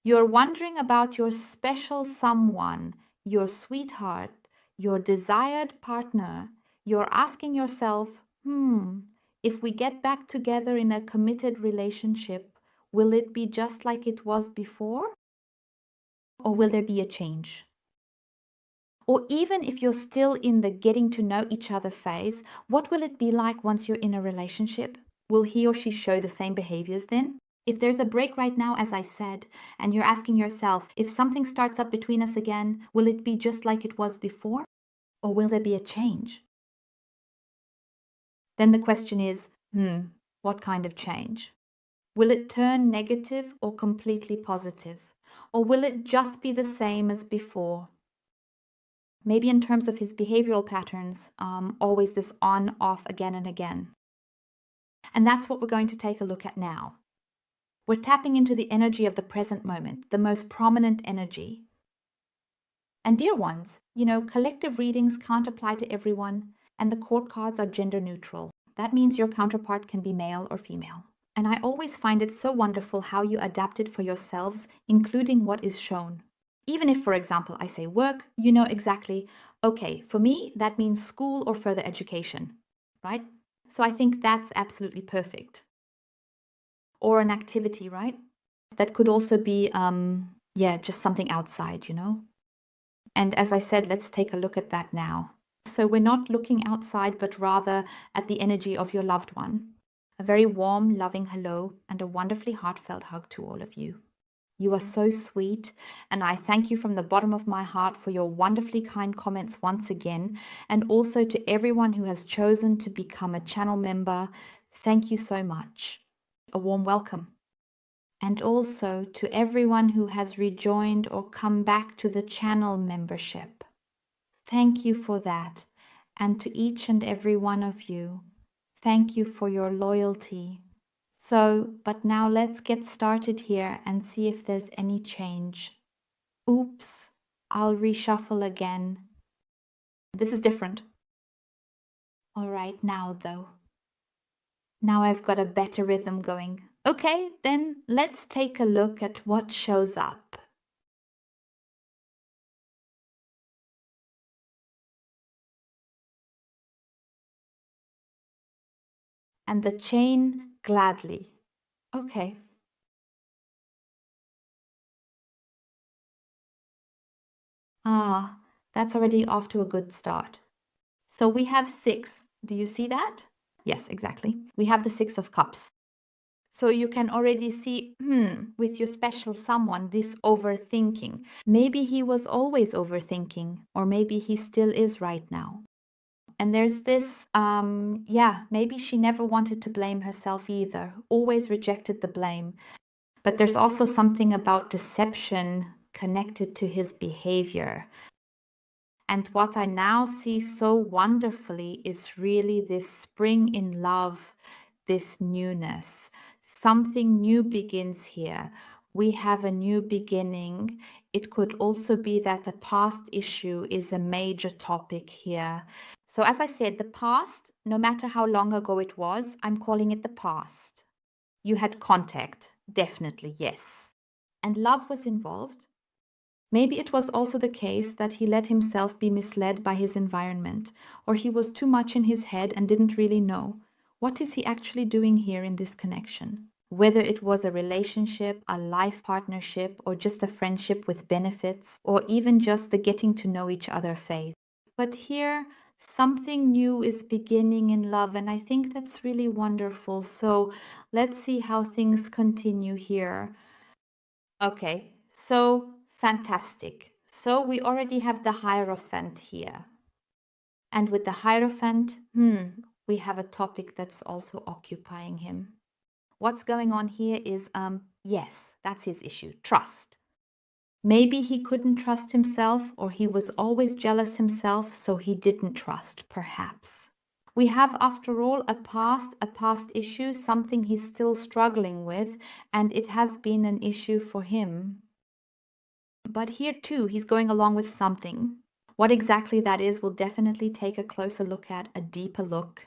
You're wondering about your special someone, your sweetheart, your desired partner. You're asking yourself, if we get back together in a committed relationship, will it be just like it was before? Or will there be a change? Or even if you're still in the getting to know each other phase, what will it be like once you're in a relationship? Will he or she show the same behaviors then? If there's a break right now, as I said, and you're asking yourself, if something starts up between us again, will it be just like it was before? Or will there be a change? Then the question is, what kind of change? Will it turn negative or completely positive? Or will it just be the same as before? Maybe in terms of his behavioral patterns, always this on, off, again and again. And that's what we're going to take a look at now. We're tapping into the energy of the present moment, the most prominent energy. And dear ones, collective readings can't apply to everyone, and the court cards are gender neutral. That means your counterpart can be male or female. And I always find it so wonderful how you adapt it for yourselves, including what is shown. Even if, for example, I say work, you know exactly, okay, for me, that means school or further education, right? So I think that's absolutely perfect. Or an activity, right? That could also be, just something outside, And as I said, let's take a look at that now. So we're not looking outside, but rather at the energy of your loved one. A very warm, loving hello and a wonderfully heartfelt hug to all of you. You are so sweet, and I thank you from the bottom of my heart for your wonderfully kind comments once again, and also to everyone who has chosen to become a channel member. Thank you so much. A warm welcome. And also to everyone who has rejoined or come back to the channel membership. Thank you for that. And to each and every one of you, thank you for your loyalty. So, but now let's get started here and see if there's any change. Oops, I'll reshuffle again. This is different. All right, now though. Now I've got a better rhythm going. Okay, then let's take a look at what shows up. And the chain gladly. Okay. Ah, that's already off to a good start. So we have 6. Do you see that? Yes, exactly. We have the 6 of cups. So you can already see, with your special someone, this overthinking. Maybe he was always overthinking, or maybe he still is right now. And there's this, maybe she never wanted to blame herself either, always rejected the blame. But there's also something about deception connected to his behavior. And what I now see so wonderfully is really this spring in love, this newness. Something new begins here. We have a new beginning. It could also be that a past issue is a major topic here. So, as I said, the past, no matter how long ago it was, I'm calling it the past. You had contact, definitely, yes. And love was involved. Maybe it was also the case that he let himself be misled by his environment, or he was too much in his head and didn't really know. What is he actually doing here in this connection? Whether it was a relationship, a life partnership, or just a friendship with benefits, or even just the getting to know each other phase. But here, something new is beginning in love, and I think that's really wonderful. So let's see how things continue here. Okay, so fantastic. So we already have the Hierophant here. And with the Hierophant, we have a topic that's also occupying him. What's going on here is, yes, that's his issue, trust. Maybe he couldn't trust himself, or he was always jealous himself, so he didn't trust, perhaps. We have, after all, a past issue, something he's still struggling with, and it has been an issue for him. But here too, he's going along with something. What exactly that is, we'll definitely take a closer look at, a deeper look.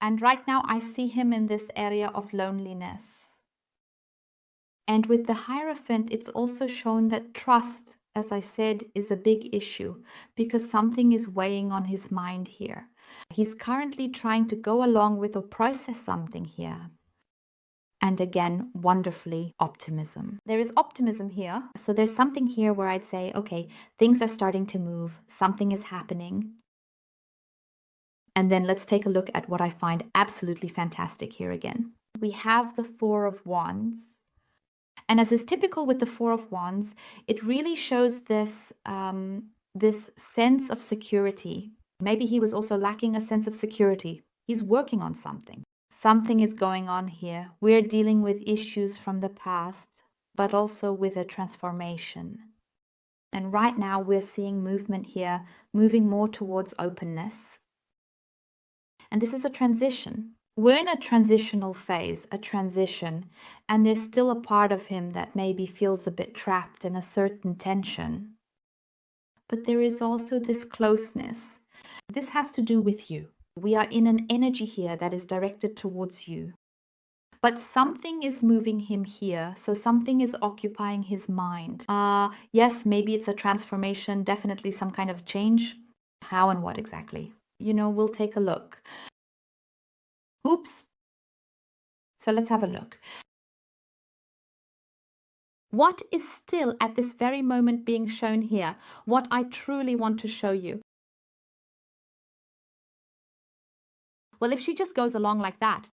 And right now, I see him in this area of loneliness. And with the Hierophant, it's also shown that trust, as I said, is a big issue because something is weighing on his mind here. He's currently trying to go along with or process something here. And again, wonderfully, optimism. There is optimism here. So there's something here where I'd say, okay, things are starting to move, something is happening. And then let's take a look at what I find absolutely fantastic here again. We have the Four of Wands. And as is typical with the Four of Wands, it really shows this, this sense of security. Maybe he was also lacking a sense of security. He's working on something. Something is going on here. We're dealing with issues from the past, but also with a transformation. And right now we're seeing movement here, moving more towards openness. And this is a transition. We're in a transitional phase, a transition, and there's still a part of him that maybe feels a bit trapped in a certain tension. But there is also this closeness. This has to do with you. We are in an energy here that is directed towards you. But something is moving him here, so something is occupying his mind. Yes, maybe it's a transformation, definitely some kind of change. How and what exactly? We'll take a look. Oops. So let's have a look. What is still at this very moment being shown here? What I truly want to show you. Well, if she just goes along like that,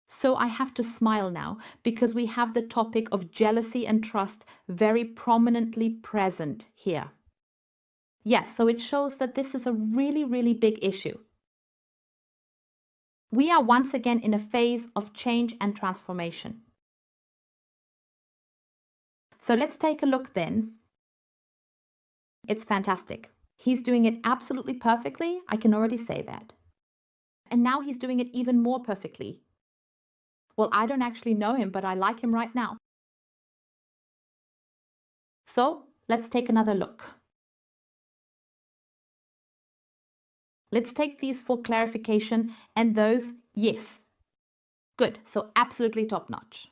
so I have to smile now because we have the topic of jealousy and trust very prominently present here. Yes, so it shows that this is a really, really big issue. We are once again in a phase of change and transformation. So let's take a look then. It's fantastic. He's doing it absolutely perfectly. I can already say that. And now he's doing it even more perfectly. Well, I don't actually know him, but I like him right now. So let's take another look. Let's take these for clarification and those, yes. Good, so absolutely top notch.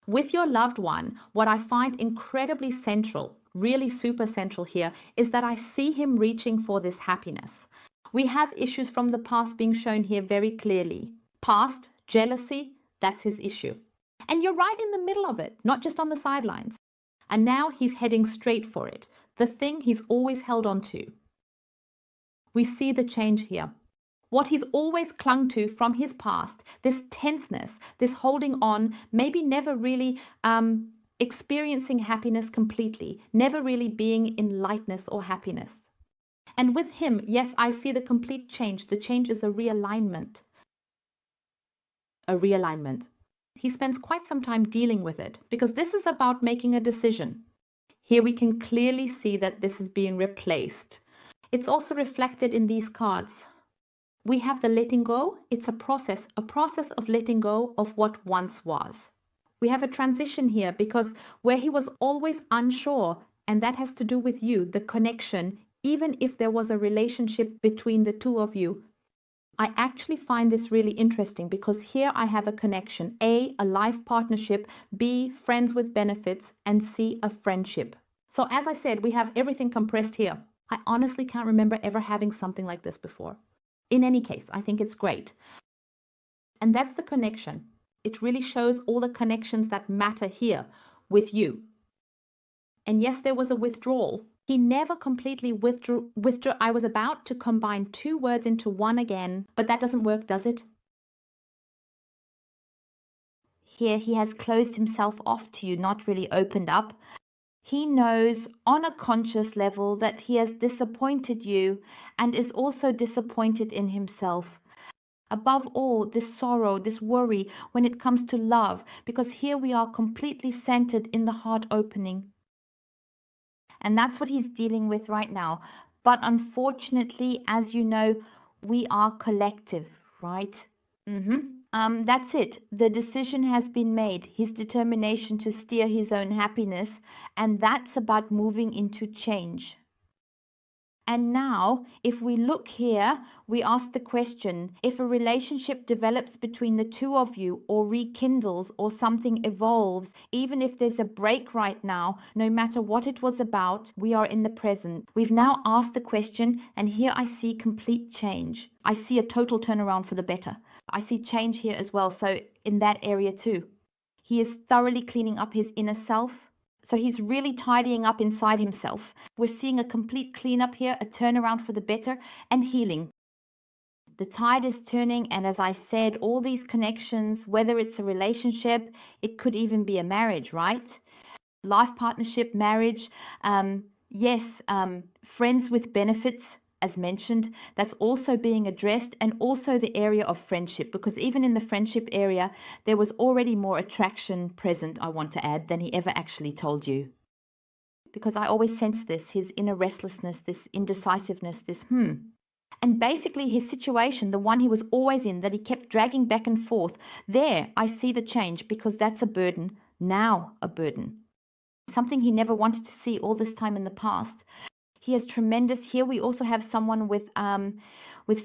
With your loved one, what I find incredibly central, really super central here, is that I see him reaching for this happiness. We have issues from the past being shown here very clearly. Past, jealousy, that's his issue. And you're right in the middle of it, not just on the sidelines. And now he's heading straight for it, the thing he's always held on to. We see the change here. What he's always clung to from his past, this tenseness, this holding on, maybe never really experiencing happiness completely, never really being in lightness or happiness. And with him, yes, I see the complete change. The change is a realignment. A realignment. He spends quite some time dealing with it because this is about making a decision. Here we can clearly see that this is being replaced. It's also reflected in these cards. We have the letting go. It's a process of letting go of what once was. We have a transition here because where he was always unsure, and that has to do with you, the connection, even if there was a relationship between the two of you. I actually find this really interesting because here I have a connection. A life partnership, B, friends with benefits, and C, a friendship. So as I said, we have everything compressed here. I honestly can't remember ever having something like this before. In any case, I think it's great. And that's the connection. It really shows all the connections that matter here with you. And yes, there was a withdrawal. He never completely withdrew. I was about to combine two words into one again, but that doesn't work, does it? Here he has closed himself off to you, not really opened up. He knows on a conscious level that he has disappointed you and is also disappointed in himself. Above all, this sorrow, this worry when it comes to love, because here we are completely centered in the heart opening. And that's what he's dealing with right now. But unfortunately, as you know, we are collective, right? That's it. The decision has been made. His determination to steer his own happiness, and that's about moving into change. And now, if we look here, we ask the question, if a relationship develops between the two of you or rekindles or something evolves, even if there's a break right now, no matter what it was about, we are in the present. We've now asked the question, and here I see complete change. I see a total turnaround for the better. I see change here as well. So in that area too, he is thoroughly cleaning up his inner self. So he's really tidying up inside himself. We're seeing a complete cleanup here, a turnaround for the better, and healing. The tide is turning, and as I said, all these connections, whether it's a relationship, it could even be a marriage, right? Life partnership, marriage, yes, friends with benefits, as mentioned, that's also being addressed, and also the area of friendship, because even in the friendship area, there was already more attraction present, I want to add, than he ever actually told you. Because I always sense this, his inner restlessness, this indecisiveness, this And basically his situation, the one he was always in, that he kept dragging back and forth, there I see the change, because that's a burden, now a burden. Something he never wanted to see all this time in the past. He has tremendous. Here we also have someone with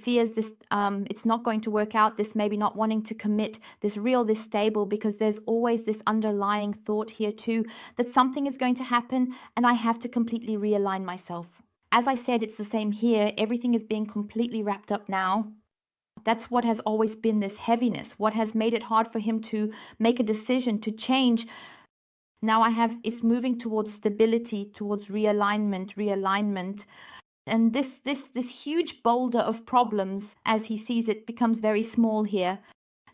fears. This it's not going to work out. This maybe not wanting to commit. This stable, because there's always this underlying thought here too that something is going to happen, and I have to completely realign myself. As I said, it's the same here. Everything is being completely wrapped up now. That's what has always been this heaviness. What has made it hard for him to make a decision to change. Now it's moving towards stability, towards realignment, and this huge boulder of problems, as he sees it, becomes very small here.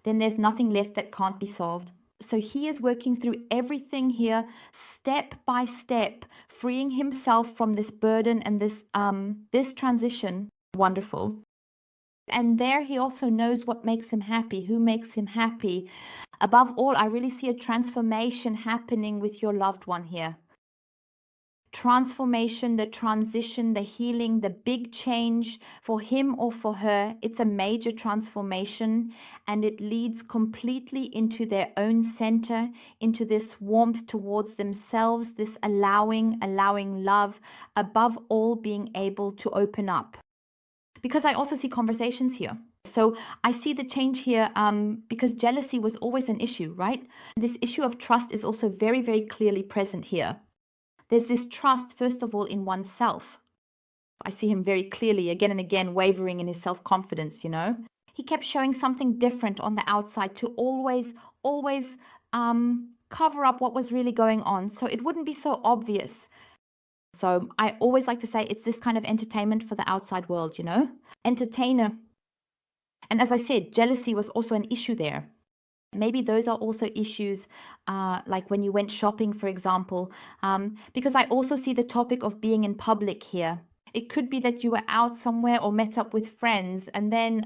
Then there's nothing left that can't be solved. So he is working through everything here, step by step, freeing himself from this burden and this transition. Wonderful. And there he also knows what makes him happy, who makes him happy. Above all, I really see a transformation happening with your loved one here. Transformation, the transition, the healing, the big change for him or for her. It's a major transformation, and it leads completely into their own center, into this warmth towards themselves, this allowing love, above all being able to open up. Because I also see conversations here. So I see the change here because jealousy was always an issue, right? This issue of trust is also very, very clearly present here. There's this trust, first of all, in oneself. I see him very clearly again and again wavering in his self-confidence, you know. He kept showing something different on the outside to always cover up what was really going on, so it wouldn't be so obvious. So I always like to say it's this kind of entertainment for the outside world, you know. Entertainer. And as I said, jealousy was also an issue there. Maybe those are also issues, like when you went shopping, for example, because I also see the topic of being in public here. It could be that you were out somewhere or met up with friends, and then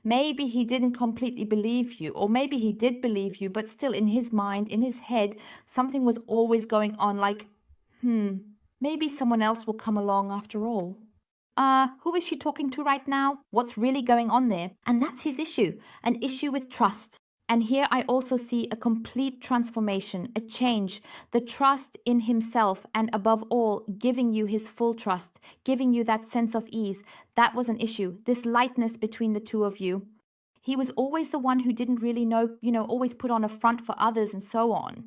maybe he didn't completely believe you, or maybe he did believe you, but still in his mind, in his head, something was always going on, like, maybe someone else will come along after all. Who is she talking to right now? What's really going on there? And that's his issue, an issue with trust. And here I also see a complete transformation, a change, the trust in himself, and above all, giving you his full trust, giving you that sense of ease. That was an issue, this lightness between the two of you. He was always the one who didn't really know, always put on a front for others and so on.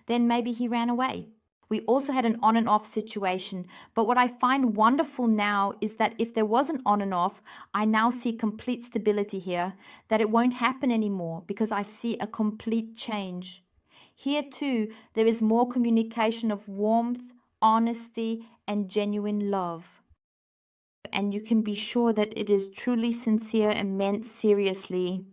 Then maybe he ran away. We also had an on and off situation, but what I find wonderful now is that if there was an on and off, I now see complete stability here, that it won't happen anymore because I see a complete change. Here too, there is more communication of warmth, honesty, and genuine love. And you can be sure that it is truly sincere and meant seriously.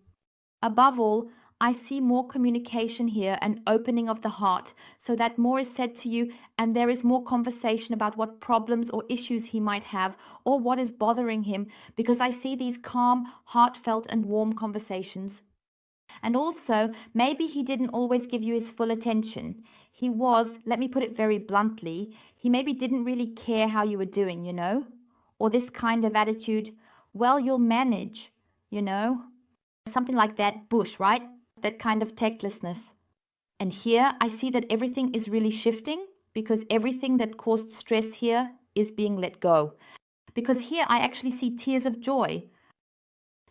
Above all, I see more communication here, an opening of the heart, so that more is said to you and there is more conversation about what problems or issues he might have or what is bothering him, because I see these calm, heartfelt, and warm conversations. And also, maybe he didn't always give you his full attention. He was, let me put it very bluntly, he maybe didn't really care how you were doing, Or this kind of attitude, well, you'll manage, you know. something like that bush, right? That kind of tactlessness. And here I see that everything is really shifting because everything that caused stress here is being let go. Because here I actually see tears of joy.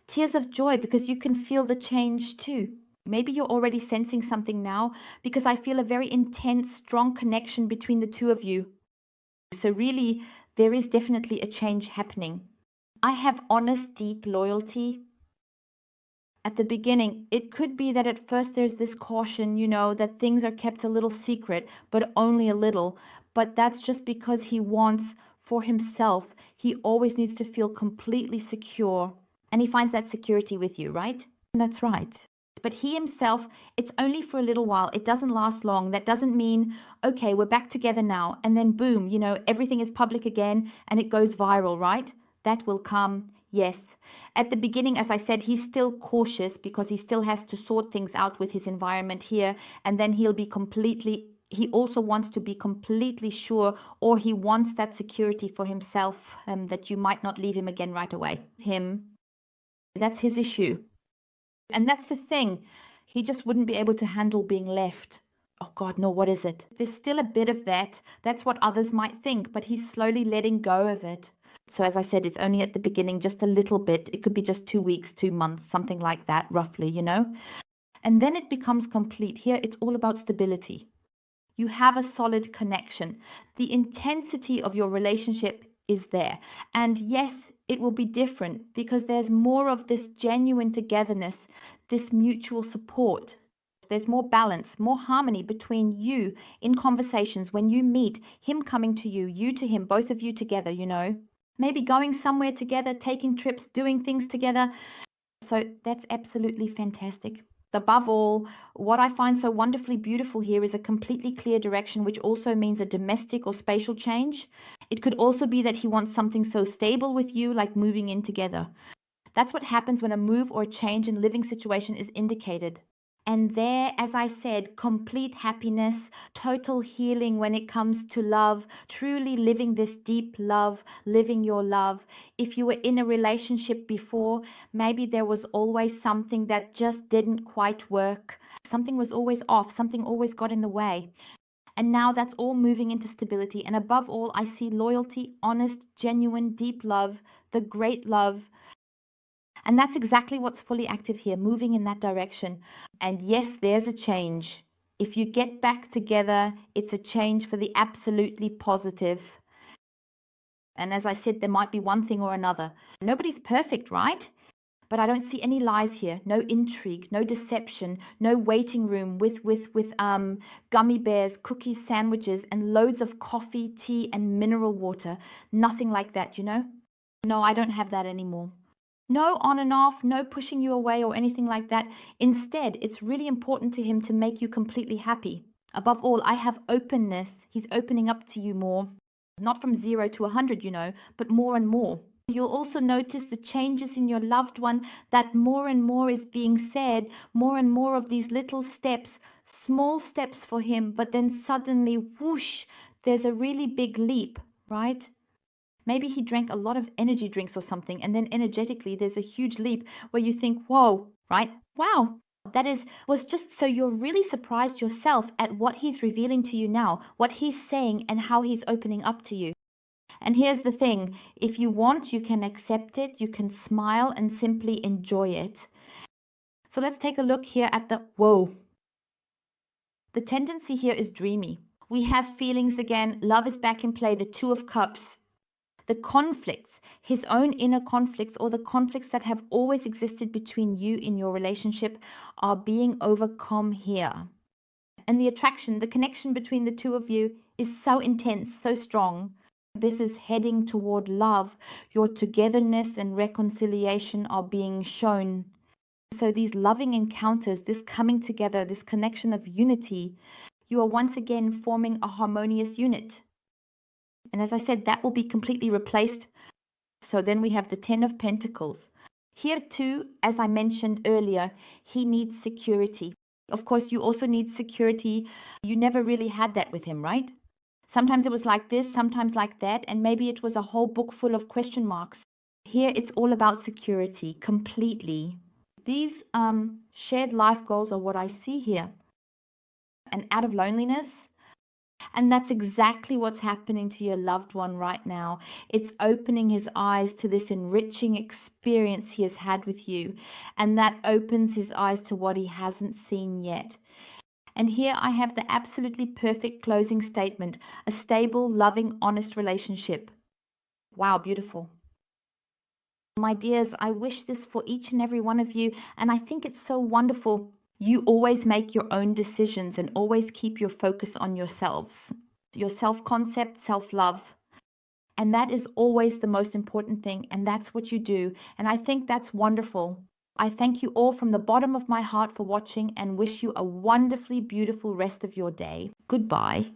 Tears of joy because you can feel the change too. Maybe you're already sensing something now because I feel a very intense, strong connection between the two of you. So really, there is definitely a change happening. I have honest, deep loyalty. At the beginning, it could be that at first there's this caution, that things are kept a little secret, but only a little. But that's just because he wants for himself. He always needs to feel completely secure. And he finds that security with you, right? That's right. But he himself, it's only for a little while. It doesn't last long. That doesn't mean, okay, we're back together now. And then boom, everything is public again and it goes viral, right? That will come. Yes. At the beginning, as I said, he's still cautious because he still has to sort things out with his environment here. And then he also wants to be completely sure, or he wants that security for himself, that you might not leave him again right away. That's his issue. And that's the thing. He just wouldn't be able to handle being left. Oh God, no, what is it? There's still a bit of that. That's what others might think, but he's slowly letting go of it. So as I said, it's only at the beginning, just a little bit. It could be just 2 weeks, 2 months, something like that, roughly, And then it becomes complete. Here, it's all about stability. You have a solid connection. The intensity of your relationship is there. And yes, it will be different because there's more of this genuine togetherness, this mutual support. There's more balance, more harmony between you in conversations when you meet, him coming to you, you to him, both of you together, Maybe going somewhere together, taking trips, doing things together. So that's absolutely fantastic. Above all, what I find so wonderfully beautiful here is a completely clear direction, which also means a domestic or spatial change. It could also be that he wants something so stable with you, like moving in together. That's what happens when a move or a change in living situation is indicated. And there, as I said, complete happiness, total healing when it comes to love, truly living this deep love, living your love. If you were in a relationship before, maybe there was always something that just didn't quite work. Something was always off, something always got in the way. And now that's all moving into stability. And above all, I see loyalty, honest, genuine, deep love, the great love. And that's exactly what's fully active here, moving in that direction. And yes, there's a change. If you get back together, it's a change for the absolutely positive. And as I said, there might be one thing or another. Nobody's perfect, right? But I don't see any lies here. No intrigue, no deception, no waiting room with gummy bears, cookies, sandwiches, and loads of coffee, tea, and mineral water. Nothing like that, No, I don't have that anymore. No on and off, no pushing you away or anything like that. Instead, it's really important to him to make you completely happy. Above all, I have openness. He's opening up to you more. Not from 0 to 100, but more and more. You'll also notice the changes in your loved one, that more and more is being said, more and more of these little steps, small steps for him, but then suddenly, whoosh, there's a really big leap, right? Maybe he drank a lot of energy drinks or something, and then energetically there's a huge leap where you think, whoa, right? Wow. Was just so you're really surprised yourself at what he's revealing to you now, what he's saying, and how he's opening up to you. And here's the thing, if you want, you can accept it, you can smile and simply enjoy it. So let's take a look here at whoa. The tendency here is dreamy. We have feelings again, love is back in play, the Two of Cups. The conflicts, his own inner conflicts, or the conflicts that have always existed between you in your relationship, are being overcome here. And the attraction, the connection between the two of you is so intense, so strong. This is heading toward love. Your togetherness and reconciliation are being shown. So these loving encounters, this coming together, this connection of unity, you are once again forming a harmonious unit. And as I said, that will be completely replaced. So then we have the Ten of Pentacles. Here too, as I mentioned earlier, he needs security. Of course, you also need security. You never really had that with him, right? Sometimes it was like this, sometimes like that, and maybe it was a whole book full of question marks. Here it's all about security, completely. These shared life goals are what I see here. And out of loneliness, and that's exactly what's happening to your loved one right now. It's opening his eyes to this enriching experience he has had with you. And that opens his eyes to what he hasn't seen yet. And here I have the absolutely perfect closing statement: a stable, loving, honest relationship. Wow, beautiful. My dears, I wish this for each and every one of you. And I think it's so wonderful. You always make your own decisions and always keep your focus on yourselves, your self-concept, self-love. And that is always the most important thing. And that's what you do. And I think that's wonderful. I thank you all from the bottom of my heart for watching and wish you a wonderfully beautiful rest of your day. Goodbye.